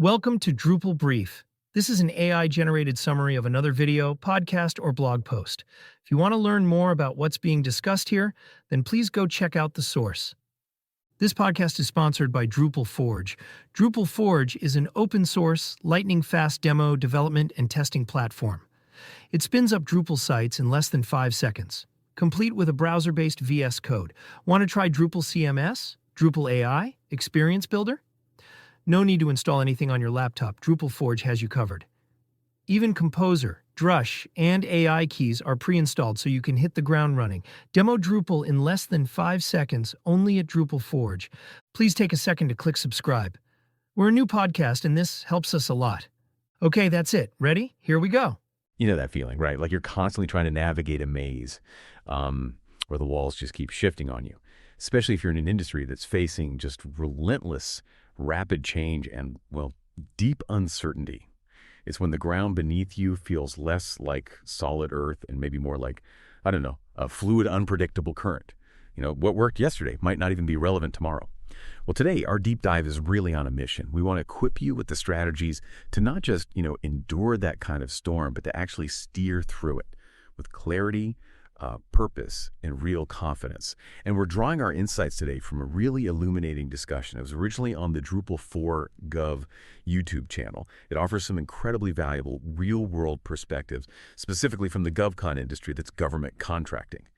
Welcome to DrupalBrief. This is an AI-generated summary of another video, podcast, or blog post. If you want to learn more about what's being discussed here, then please go check out the source. This podcast is sponsored by Drupal Forge. Drupal Forge is an open-source, lightning-fast demo, development, and testing platform. It spins up Drupal sites in less than 5 seconds, complete with a browser-based VS Code. Want to try Drupal CMS, Drupal AI, Experience Builder? No need to install anything on your laptop. Drupal Forge has you covered. Even Composer, Drush, and AI keys are pre-installed so you can hit the ground running. Demo Drupal in less than 5 seconds only at Drupal Forge. Please take a second to click subscribe. We're a new podcast and this helps us a lot. Okay, that's it. Ready? Here we go. You know that feeling, right? Like you're constantly trying to navigate a maze where the walls just keep shifting on you, especially if you're in an industry that's facing just relentless rapid change and, well, deep uncertainty. It's when the ground beneath you feels less like solid earth and maybe more like, I don't know, a fluid, unpredictable current. You know, what worked yesterday might not even be relevant tomorrow. Well, today, our deep dive is really on a mission. We want to equip you with the strategies to not just, endure that kind of storm, but to actually steer through it with clarity, purpose, and real confidence. And we're drawing our insights today from a really illuminating discussion. It was originally on the Drupal 4 Gov YouTube channel. It offers some incredibly valuable real-world perspectives, specifically from the GovCon industry, that's government contracting,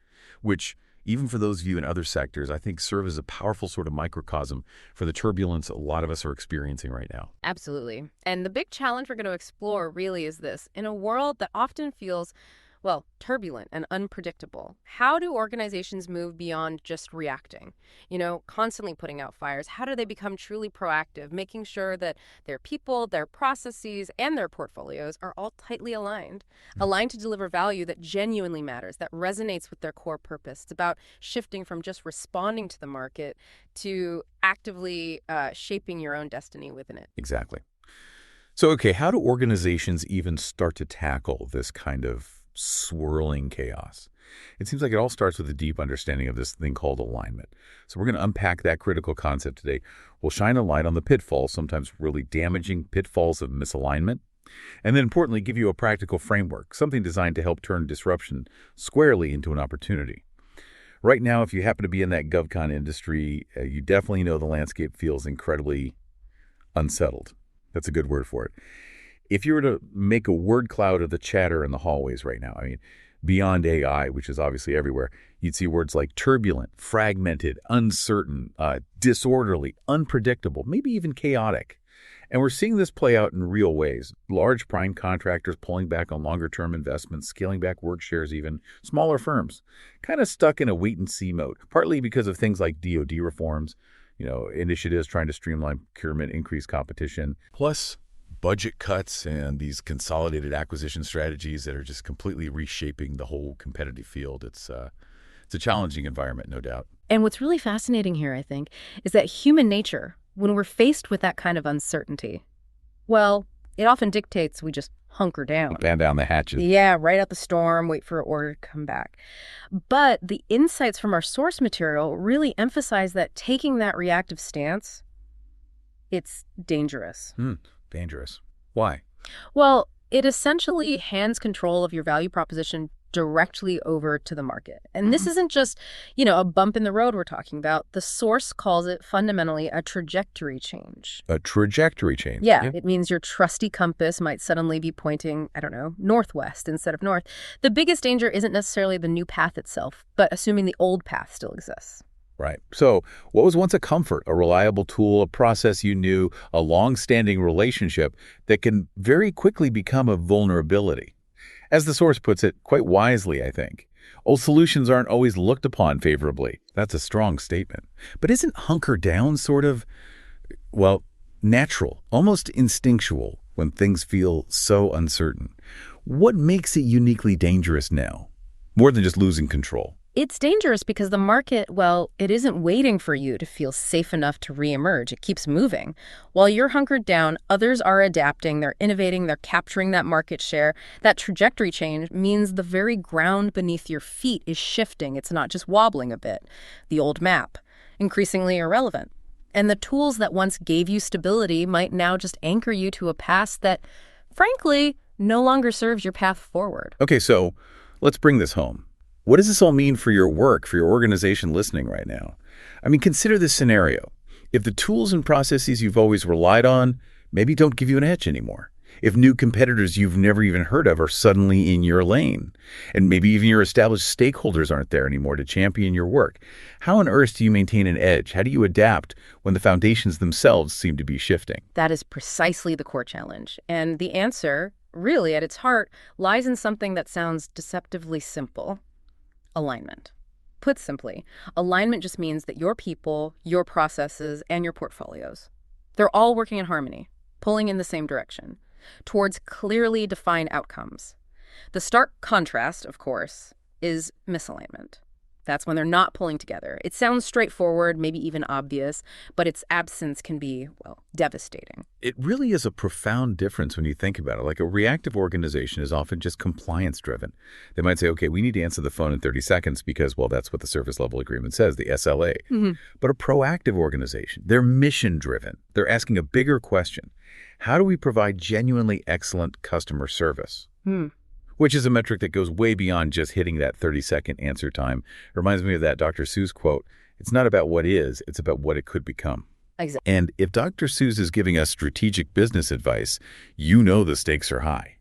which, even for those of you in other sectors, I think serve as a powerful sort of microcosm for the turbulence a lot of us are experiencing right now. Absolutely. And the big challenge we're going to explore really is this. In a world that often feels turbulent and unpredictable, how do organizations move beyond just reacting? Constantly putting out fires. How do they become truly proactive, making sure that their people, their processes, and their portfolios are all tightly aligned to deliver value that genuinely matters, that resonates with their core purpose? It's about shifting from just responding to the market to actively shaping your own destiny within it. Exactly. So, okay, how do organizations even start to tackle this kind of swirling chaos? It seems like it all starts with a deep understanding of this thing called alignment. So we're going to unpack that critical concept today. We'll shine a light on the pitfalls, sometimes really damaging pitfalls of misalignment, and then importantly, give you a practical framework, something designed to help turn disruption squarely into an opportunity. Right now, if you happen to be in that GovCon industry, you definitely know the landscape feels incredibly unsettled. That's a good word for it. If you were to make a word cloud of the chatter in the hallways right now, beyond AI, which is obviously everywhere, you'd see words like turbulent, fragmented, uncertain, disorderly, unpredictable, maybe even chaotic. And we're seeing this play out in real ways. Large prime contractors pulling back on longer-term investments, scaling back work shares even, smaller firms kind of stuck in a wait-and-see mode, partly because of things like DoD reforms, initiatives trying to streamline procurement, increase competition, plus budget cuts and these consolidated acquisition strategies that are just completely reshaping the whole competitive field. It's a challenging environment, no doubt. And what's really fascinating here, I think, is that human nature, when we're faced with that kind of uncertainty, it often dictates we just hunker down. Fan down the hatches. Yeah, right out the storm, wait for an order to come back. But the insights from our source material really emphasize that taking that reactive stance, it's dangerous. Dangerous. Why? Well, it essentially hands control of your value proposition directly over to the market. And this isn't just, a bump in the road we're talking about. The source calls it fundamentally a trajectory change. A trajectory change? Yeah, it means your trusty compass might suddenly be pointing, northwest instead of north. The biggest danger isn't necessarily the new path itself, but assuming the old path still exists. Right. So what was once a comfort, a reliable tool, a process you knew, a long-standing relationship that can very quickly become a vulnerability? As the source puts it, quite wisely, I think, old solutions aren't always looked upon favorably. That's a strong statement. But isn't hunker down sort of, natural, almost instinctual when things feel so uncertain? What makes it uniquely dangerous now, more than just losing control? It's dangerous because the market, it isn't waiting for you to feel safe enough to reemerge. It keeps moving. While you're hunkered down, others are adapting, they're innovating, they're capturing that market share. That trajectory change means the very ground beneath your feet is shifting. It's not just wobbling a bit. The old map, increasingly irrelevant. And the tools that once gave you stability might now just anchor you to a past that, frankly, no longer serves your path forward. Okay, so let's bring this home. What does this all mean for your work, for your organization listening right now? I mean, consider this scenario. If the tools and processes you've always relied on maybe don't give you an edge anymore, if new competitors you've never even heard of are suddenly in your lane, and maybe even your established stakeholders aren't there anymore to champion your work, how on earth do you maintain an edge? How do you adapt when the foundations themselves seem to be shifting? That is precisely the core challenge. And the answer, really at its heart, lies in something that sounds deceptively simple: alignment. Put simply, alignment just means that your people, your processes, and your portfolios, they're all working in harmony, pulling in the same direction, towards clearly defined outcomes. The stark contrast, of course, is misalignment. That's when they're not pulling together. It sounds straightforward, maybe even obvious, but its absence can be, well, devastating. It really is a profound difference when you think about it. Like, a reactive organization is often just compliance-driven. They might say, okay, we need to answer the phone in 30 seconds because, well, that's what the service level agreement says, the SLA. But a proactive organization, they're mission-driven. They're asking a bigger question. How do we provide genuinely excellent customer service? Which is a metric that goes way beyond just hitting that 30-second answer time. It reminds me of that Dr. Seuss quote, "It's not about what is, it's about what it could become." Exactly. And if Dr. Seuss is giving us strategic business advice, you know the stakes are high.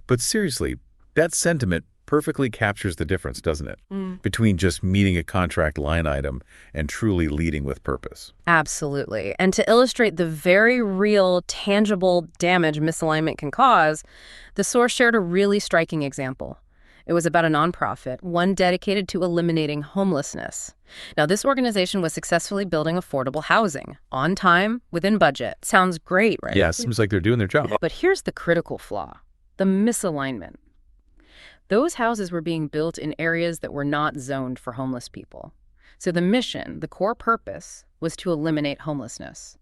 But seriously, that sentiment perfectly captures the difference, doesn't it? Between just meeting a contract line item and truly leading with purpose. Absolutely. And to illustrate the very real, tangible damage misalignment can cause, the source shared a really striking example. It was about a nonprofit, one dedicated to eliminating homelessness. Now, this organization was successfully building affordable housing, on time, within budget. Sounds great, right? Yeah, seems like they're doing their job. But here's the critical flaw: the misalignment. Those houses were being built in areas that were not zoned for homeless people. So the mission, the core purpose, was to eliminate homelessness.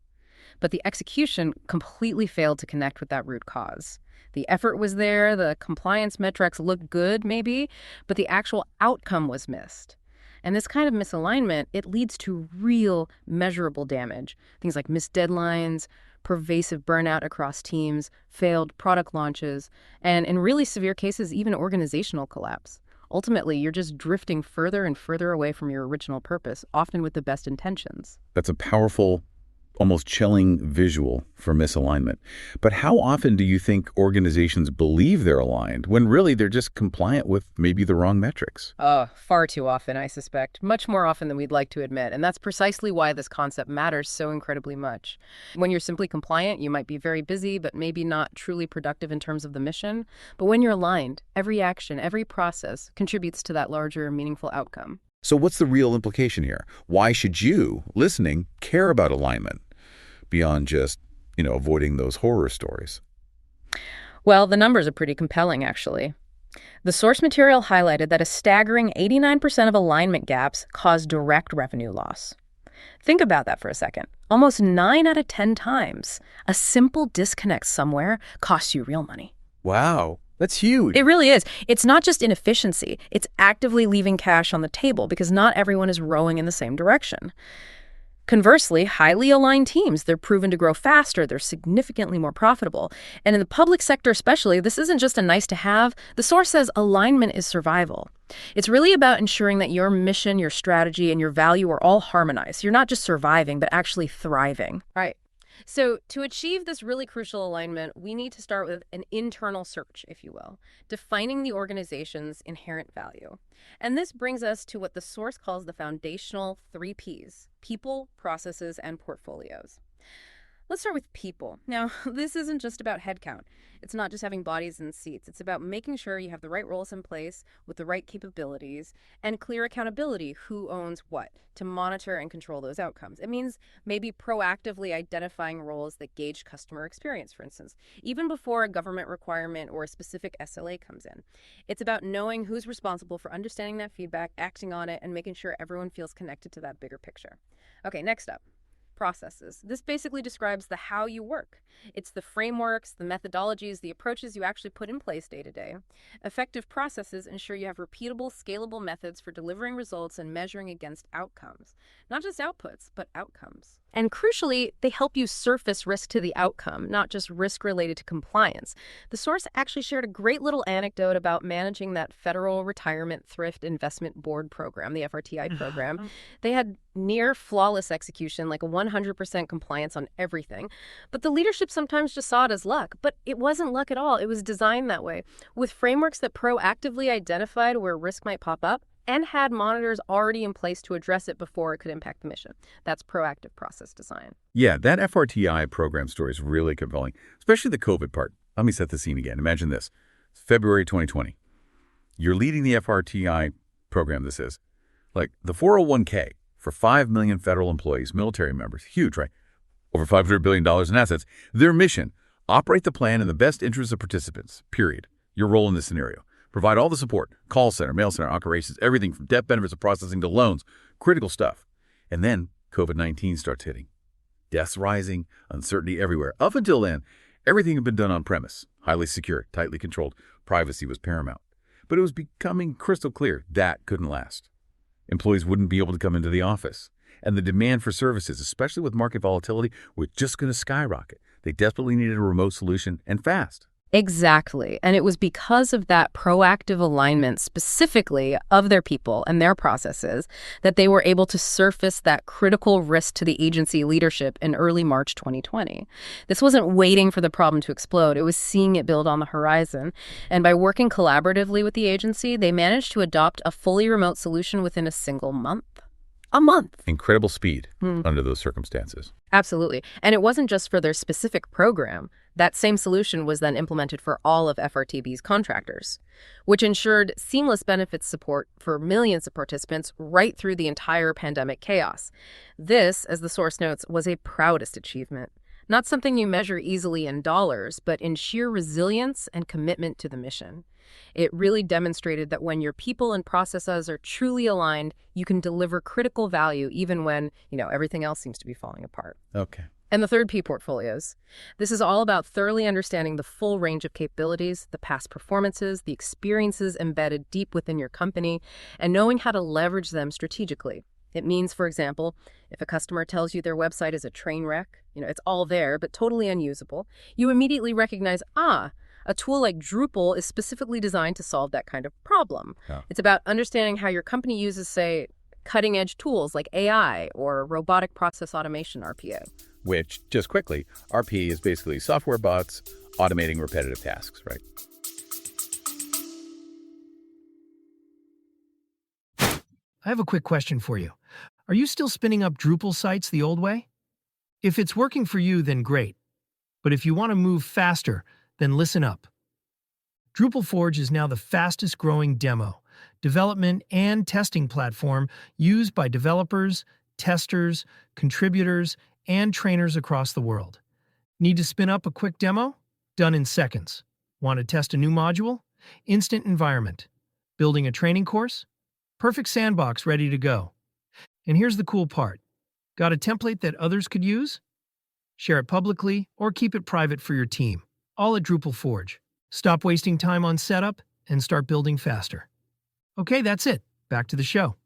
But the execution completely failed to connect with that root cause. The effort was there, the compliance metrics looked good, maybe, but the actual outcome was missed. And this kind of misalignment, it leads to real measurable damage. Things like missed deadlines, pervasive burnout across teams, failed product launches, and in really severe cases, even organizational collapse. Ultimately, you're just drifting further and further away from your original purpose, often with the best intentions. That's a powerful, almost chilling visual for misalignment. But how often do you think organizations believe they're aligned when really they're just compliant with maybe the wrong metrics? Far too often, I suspect. Much more often than we'd like to admit. And that's precisely why this concept matters so incredibly much. When you're simply compliant, you might be very busy, but maybe not truly productive in terms of the mission. But when you're aligned, every action, every process contributes to that larger, meaningful outcome. So what's the real implication here? Why should you, listening, care about alignment beyond just, avoiding those horror stories? Well, the numbers are pretty compelling, actually. The source material highlighted that a staggering 89% of alignment gaps cause direct revenue loss. Think about that for a second. Almost 9 out of 10 times, a simple disconnect somewhere costs you real money. Wow. That's huge. It really is. It's not just inefficiency. It's actively leaving cash on the table because not everyone is rowing in the same direction. Conversely, highly aligned teams, they're proven to grow faster, they're significantly more profitable. And in the public sector especially, this isn't just a nice to have. The source says alignment is survival. It's really about ensuring that your mission, your strategy, and your value are all harmonized. You're not just surviving, but actually thriving. Right. So to achieve this really crucial alignment, we need to start with an internal search, if you will, defining the organization's inherent value. And this brings us to what the source calls the foundational 3 Ps: people, processes, and portfolios. Let's start with people. Now, this isn't just about headcount. It's not just having bodies and seats. It's about making sure you have the right roles in place with the right capabilities and clear accountability, who owns what, to monitor and control those outcomes. It means maybe proactively identifying roles that gauge customer experience, for instance, even before a government requirement or a specific SLA comes in. It's about knowing who's responsible for understanding that feedback, acting on it, and making sure everyone feels connected to that bigger picture. Okay, next up. Processes. This basically describes the how you work. It's the frameworks, the methodologies, the approaches you actually put in place day to day. Effective processes ensure you have repeatable, scalable methods for delivering results and measuring against outcomes. Not just outputs, but outcomes. And crucially, they help you surface risk to the outcome, not just risk related to compliance. The source actually shared a great little anecdote about managing that Federal Retirement Thrift Investment Board program, the FRTI program. They had near flawless execution, like a 100% compliance on everything. But the leadership sometimes just saw it as luck. But it wasn't luck at all. It was designed that way, with frameworks that proactively identified where risk might pop up and had monitors already in place to address it before it could impact the mission. That's proactive process design. Yeah, that FRTI program story is really compelling, especially the COVID part. Let me set the scene again. Imagine this. February 2020. You're leading the FRTI program, this is. Like the 401k for 5 million federal employees, military members. Huge, right? Over $500 billion in assets. Their mission, operate the plan in the best interest of participants, period. Your role in this scenario. Provide all the support, call center, mail center, operations, everything from death benefits to processing to loans, critical stuff. And then COVID-19 starts hitting. Deaths rising, uncertainty everywhere. Up until then, everything had been done on premise, highly secure, tightly controlled. Privacy was paramount. But it was becoming crystal clear that couldn't last. Employees wouldn't be able to come into the office. And the demand for services, especially with market volatility, was just going to skyrocket. They desperately needed a remote solution, and fast. Exactly. And it was because of that proactive alignment specifically of their people and their processes that they were able to surface that critical risk to the agency leadership in early March 2020. This wasn't waiting for the problem to explode. It was seeing it build on the horizon. And by working collaboratively with the agency, they managed to adopt a fully remote solution within a single month. A month. Incredible speed under those circumstances. Absolutely. And it wasn't just for their specific program. That same solution was then implemented for all of FRTB's contractors, which ensured seamless benefits support for millions of participants right through the entire pandemic chaos. This, as the source notes, was a proudest achievement. Not something you measure easily in dollars, but in sheer resilience and commitment to the mission. It really demonstrated that when your people and processes are truly aligned, you can deliver critical value even when, everything else seems to be falling apart. Okay. And the third P, portfolios. This is all about thoroughly understanding the full range of capabilities, the past performances, the experiences embedded deep within your company, and knowing how to leverage them strategically. It means, for example, if a customer tells you their website is a train wreck, it's all there, but totally unusable, you immediately recognize, a tool like Drupal is specifically designed to solve that kind of problem. Yeah. It's about understanding how your company uses, say, cutting-edge tools like AI or robotic process automation, RPA. Which, just quickly, RPA is basically software bots automating repetitive tasks, right? I have a quick question for you. Are you still spinning up Drupal sites the old way? If it's working for you, then great. But if you want to move faster, then listen up. Drupal Forge is now the fastest growing demo, development, and testing platform used by developers, testers, contributors, and trainers across the world. Need to spin up a quick demo? Done in seconds. Want to test a new module? Instant environment. Building a training course? Perfect sandbox ready to go. And here's the cool part. Got a template that others could use? Share it publicly or keep it private for your team. All at Drupal Forge. Stop wasting time on setup and start building faster. Okay, that's it. Back to the show.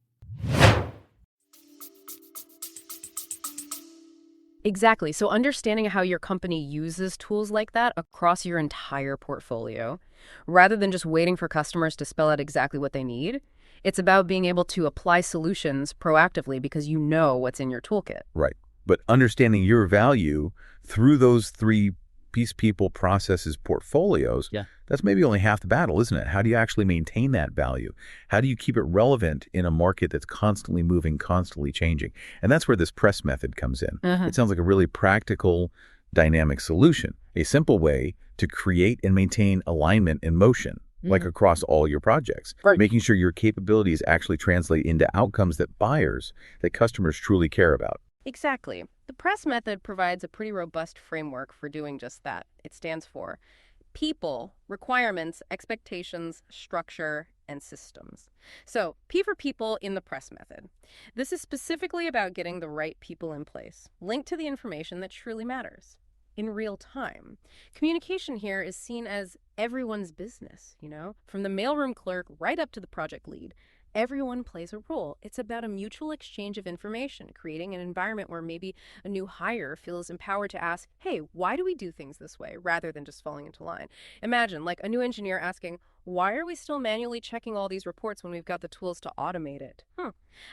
Exactly. So understanding how your company uses tools like that across your entire portfolio, rather than just waiting for customers to spell out exactly what they need, it's about being able to apply solutions proactively because you know what's in your toolkit. Right. But understanding your value through those three people, processes, portfolios, that's maybe only half the battle, isn't it? How do you actually maintain that value? How do you keep it relevant in a market that's constantly moving, constantly changing? And that's where this press method comes in. It sounds like a really practical, dynamic solution, a simple way to create and maintain alignment in motion, like across all your projects, making sure your capabilities actually translate into outcomes that customers truly care about. Exactly. The press method provides a pretty robust framework for doing just that. It stands for people, requirements, expectations, structure, and systems. So P for people in the press method. This is specifically about getting the right people in place, linked to the information that truly matters in real time. Communication here is seen as everyone's business, from the mailroom clerk right up to the project lead. Everyone plays a role. It's about a mutual exchange of information, creating an environment where maybe a new hire feels empowered to ask, hey, why do we do things this way, rather than just falling into line. Imagine, like, a new engineer asking, why are we still manually checking all these reports when we've got the tools to automate it?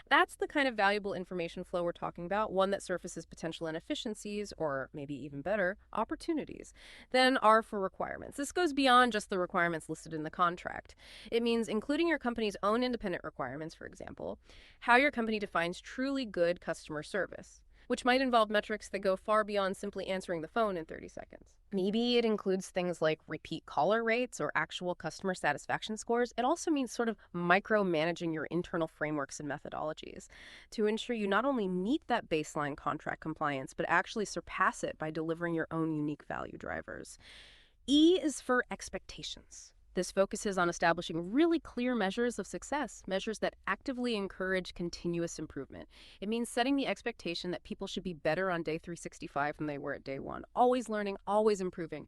That's the kind of valuable information flow we're talking about, one that surfaces potential inefficiencies, or maybe even better, opportunities. Then R for requirements. This goes beyond just the requirements listed in the contract. It means including your company's own independent requirements, for example, how your company defines truly good customer service, which might involve metrics that go far beyond simply answering the phone in 30 seconds. Maybe it includes things like repeat caller rates or actual customer satisfaction scores. It also means sort of micromanaging your internal frameworks and methodologies to ensure you not only meet that baseline contract compliance, but actually surpass it by delivering your own unique value drivers. E is for expectations. This focuses on establishing really clear measures of success, measures that actively encourage continuous improvement. It means setting the expectation that people should be better on day 365 than they were at day 1. Always learning, always improving.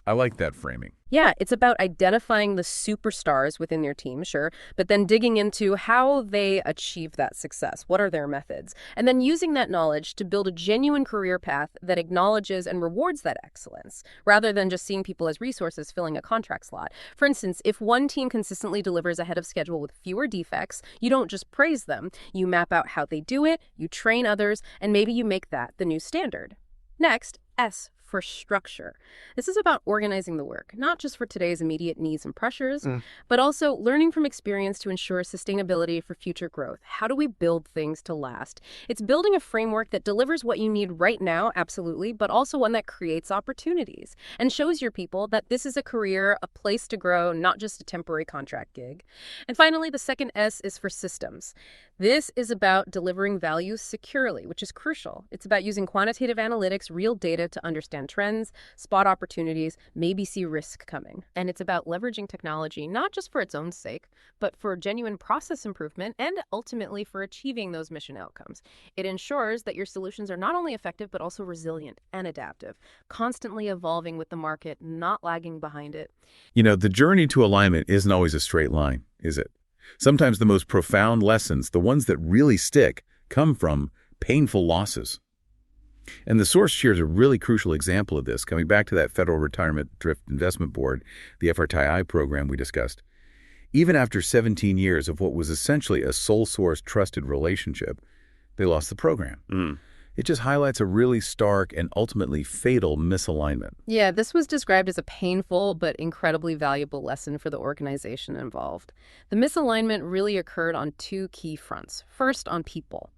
I like that framing. Yeah, it's about identifying the superstars within your team, sure, but then digging into how they achieve that success. What are their methods? And then using that knowledge to build a genuine career path that acknowledges and rewards that excellence, rather than just seeing people as resources filling a contract slot. For instance, if one team consistently delivers ahead of schedule with fewer defects, you don't just praise them. You map out how they do it, you train others, and maybe you make that the new standard. Next, S for structure. This is about organizing the work, not just for today's immediate needs and pressures, but also learning from experience to ensure sustainability for future growth. How do we build things to last? It's building a framework that delivers what you need right now, absolutely, but also one that creates opportunities and shows your people that this is a career, a place to grow, not just a temporary contract gig. And finally, the second S is for systems. This is about delivering value securely, which is crucial. It's about using quantitative analytics, real data to understand trends, spot opportunities, maybe see risk coming. And it's about leveraging technology, not just for its own sake, but for genuine process improvement and ultimately for achieving those mission outcomes. It ensures that your solutions are not only effective, but also resilient and adaptive, constantly evolving with the market, not lagging behind it. You know, the journey to alignment isn't always a straight line, is it? Sometimes the most profound lessons, the ones that really stick, come from painful losses. And the source shares a really crucial example of this, coming back to that Federal Retirement Thrift Investment Board, the FRTI program we discussed. Even after 17 years of what was essentially a sole source trusted relationship, they lost the program. It just highlights a really stark and ultimately fatal misalignment. Yeah, this was described as a painful but incredibly valuable lesson for the organization involved. The misalignment really occurred on two key fronts. First, on people.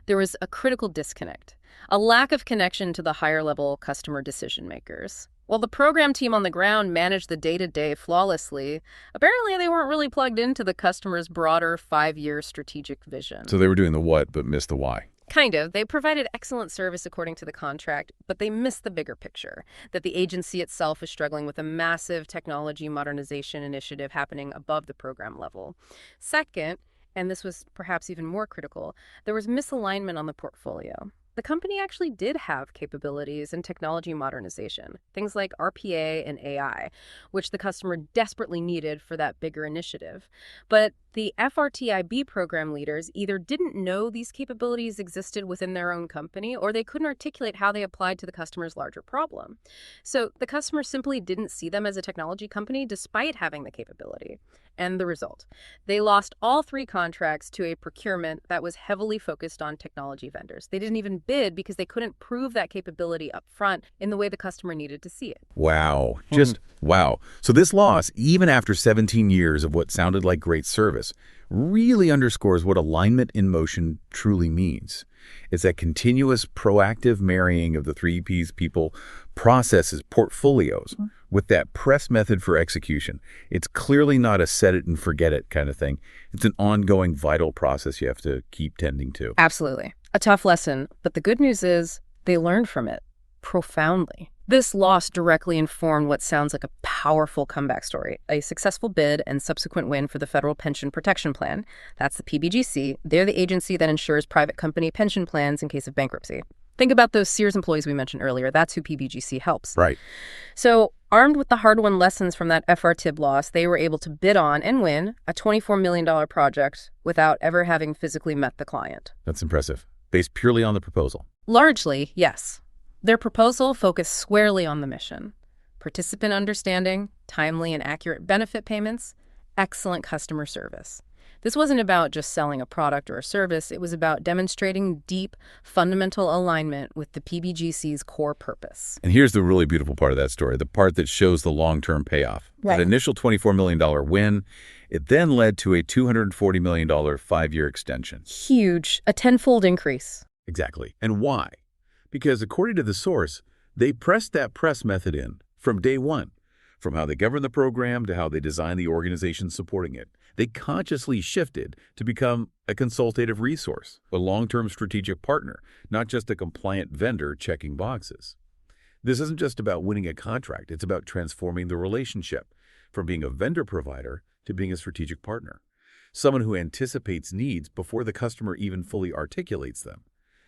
There was a critical disconnect, a lack of connection to the higher-level customer decision makers. While the program team on the ground managed the day-to-day flawlessly, apparently they weren't really plugged into the customer's broader 5-year strategic vision. So they were doing the what, but missed the why. Kind of. They provided excellent service according to the contract, but they missed the bigger picture, that the agency itself is struggling with a massive technology modernization initiative happening above the program level. Second, and this was perhaps even more critical, there was misalignment on the portfolio. The company actually did have capabilities in technology modernization, things like RPA and AI, which the customer desperately needed for that bigger initiative. But the FRTIB program leaders either didn't know these capabilities existed within their own company, or they couldn't articulate how they applied to the customer's larger problem. So the customer simply didn't see them as a technology company despite having the capability. And the result, they lost all 3 contracts to a procurement that was heavily focused on technology vendors. They didn't even bid because they couldn't prove that capability up front in the way the customer needed to see it. Wow. Just wow. So this loss, even after 17 years of what sounded like great service, really underscores what alignment in motion truly means. It's that continuous, proactive marrying of the 3 Ps: people, processes, portfolios, with that press method for execution. It's clearly not a set it and forget it kind of thing. It's an ongoing, vital process you have to keep tending to. Absolutely. A tough lesson, but the good news is they learned from it profoundly. This loss directly informed what sounds like a powerful comeback story, a successful bid and subsequent win for the Federal Pension Protection Plan. That's the PBGC. They're the agency that ensures private company pension plans in case of bankruptcy. Think about those Sears employees we mentioned earlier. That's who PBGC helps. Right. So Armed with the hard-won lessons from that FRTIB loss, they were able to bid on and win a $24 million project without ever having physically met the client. That's impressive. Based purely on the proposal. Largely, yes. Their proposal focused squarely on the mission. Participant understanding, timely and accurate benefit payments, excellent customer service. This wasn't about just selling a product or a service. It was about demonstrating deep, fundamental alignment with the PBGC's core purpose. And here's the really beautiful part of that story, the part that shows the long-term payoff. Right. That initial $24 million win, it then led to a $240 million 5-year extension. Huge, a tenfold increase. Exactly. And why? Because according to the source, they pressed that press method in from day one. From how they govern the program to how they design the organization supporting it. They consciously shifted to become a consultative resource, a long-term strategic partner, not just a compliant vendor checking boxes. This isn't just about winning a contract. It's about transforming the relationship from being a vendor provider to being a strategic partner, someone who anticipates needs before the customer even fully articulates them.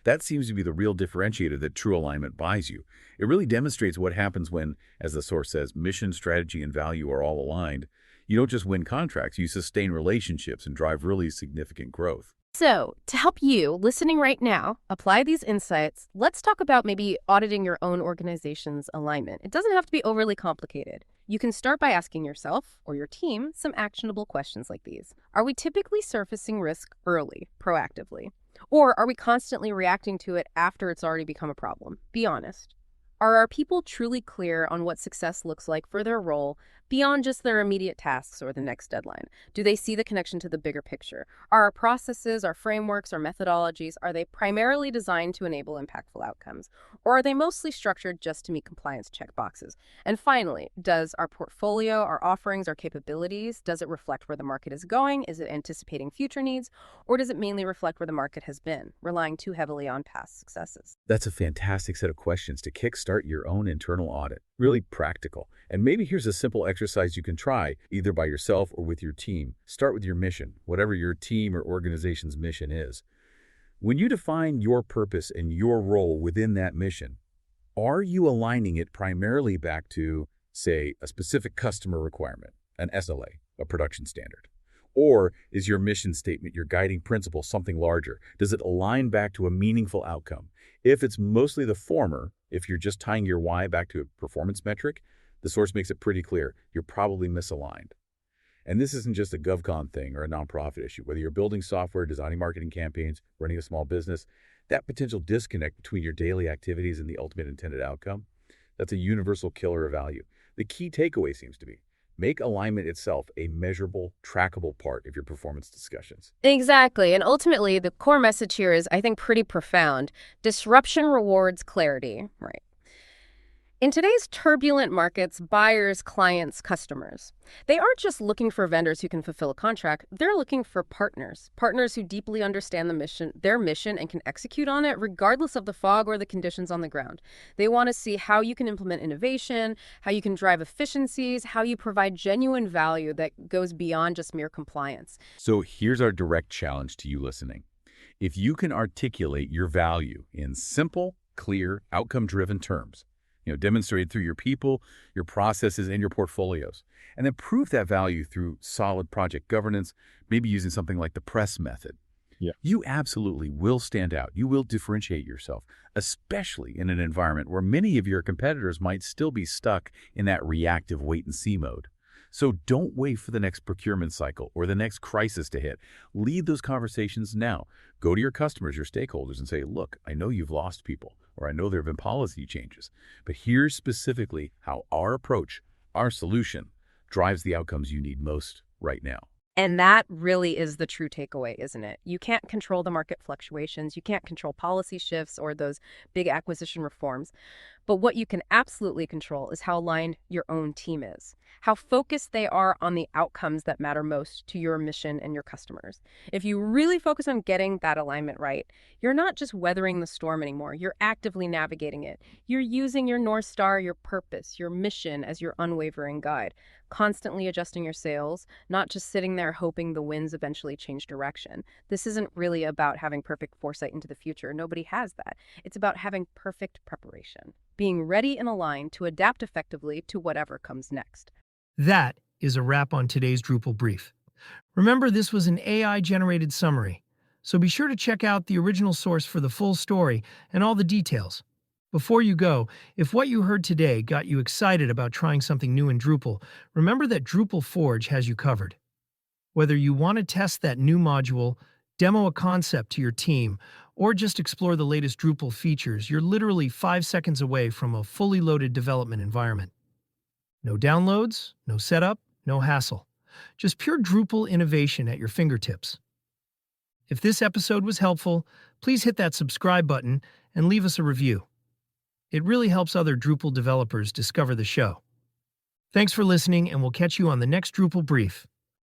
That seems to be the real differentiator that true alignment buys you. It really demonstrates what happens when, as the source says, mission, strategy, and value are all aligned. You don't just win contracts, you sustain relationships and drive really significant growth. So, to help you, listening right now, apply these insights, let's talk about maybe auditing your own organization's alignment. It doesn't have to be overly complicated. You can start by asking yourself or your team some actionable questions like these. Are we typically surfacing risk early, proactively? Or are we constantly reacting to it after it's already become a problem? Be honest. Are our people truly clear on what success looks like for their role beyond just their immediate tasks or the next deadline? Do they see the connection to the bigger picture? Are our processes, our frameworks, our methodologies, are they primarily designed to enable impactful outcomes? Or are they mostly structured just to meet compliance checkboxes? And finally, does our portfolio, our offerings, our capabilities, does it reflect where the market is going? Is it anticipating future needs? Or does it mainly reflect where the market has been, relying too heavily on past successes? That's a fantastic set of questions to kickstart your own internal audit. Really practical. And maybe here's a simple exercise you can try, either by yourself or with your team. Start with your mission, whatever your team or organization's mission is. When you define your purpose and your role within that mission, are you aligning it primarily back to, say, a specific customer requirement, an SLA, a production standard? Or is your mission statement, your guiding principle, something larger? Does it align back to a meaningful outcome? If it's mostly the former, if you're just tying your why back to a performance metric, the source makes it pretty clear you're probably misaligned. And this isn't just a GovCon thing or a nonprofit issue. Whether you're building software, designing marketing campaigns, running a small business, that potential disconnect between your daily activities and the ultimate intended outcome, that's a universal killer of value. The key takeaway seems to be, make alignment itself a measurable, trackable part of your performance discussions. Exactly. And ultimately, the core message here is, I think, pretty profound. Disruption rewards clarity. Right. In today's turbulent markets, buyers, clients, customers, they aren't just looking for vendors who can fulfill a contract. They're looking for partners who deeply understand their mission and can execute on it regardless of the fog or the conditions on the ground. They want to see how you can implement innovation, how you can drive efficiencies, how you provide genuine value that goes beyond just mere compliance. So here's our direct challenge to you listening. If you can articulate your value in simple, clear, outcome-driven terms, demonstrated through your people, your processes, and your portfolios. And then prove that value through solid project governance, maybe using something like the press method. Yeah. You absolutely will stand out. You will differentiate yourself, especially in an environment where many of your competitors might still be stuck in that reactive wait-and-see mode. So don't wait for the next procurement cycle or the next crisis to hit. Lead those conversations now. Go to your customers, your stakeholders, and say, look, I know you've lost people, or I know there have been policy changes, but here's specifically how our approach, our solution, drives the outcomes you need most right now. And that really is the true takeaway, isn't it? You can't control the market fluctuations. You can't control policy shifts or those big acquisition reforms. But what you can absolutely control is how aligned your own team is, how focused they are on the outcomes that matter most to your mission and your customers. If you really focus on getting that alignment right, you're not just weathering the storm anymore. You're actively navigating it. You're using your North Star, your purpose, your mission as your unwavering guide, constantly adjusting your sails, not just sitting there hoping the winds eventually change direction. This isn't really about having perfect foresight into the future. Nobody has that. It's about having perfect preparation. being ready and aligned to adapt effectively to whatever comes next. That is a wrap on today's Drupal brief. Remember, this was an AI-generated summary, so be sure to check out the original source for the full story and all the details. Before you go, if what you heard today got you excited about trying something new in Drupal, remember that Drupal Forge has you covered. Whether you want to test that new module, demo a concept to your team, or just explore the latest Drupal features, you're literally 5 seconds away from a fully loaded development environment. No downloads, no setup, no hassle. Just pure Drupal innovation at your fingertips. If this episode was helpful, please hit that subscribe button and leave us a review. It really helps other Drupal developers discover the show. Thanks for listening, and we'll catch you on the next Drupal Brief.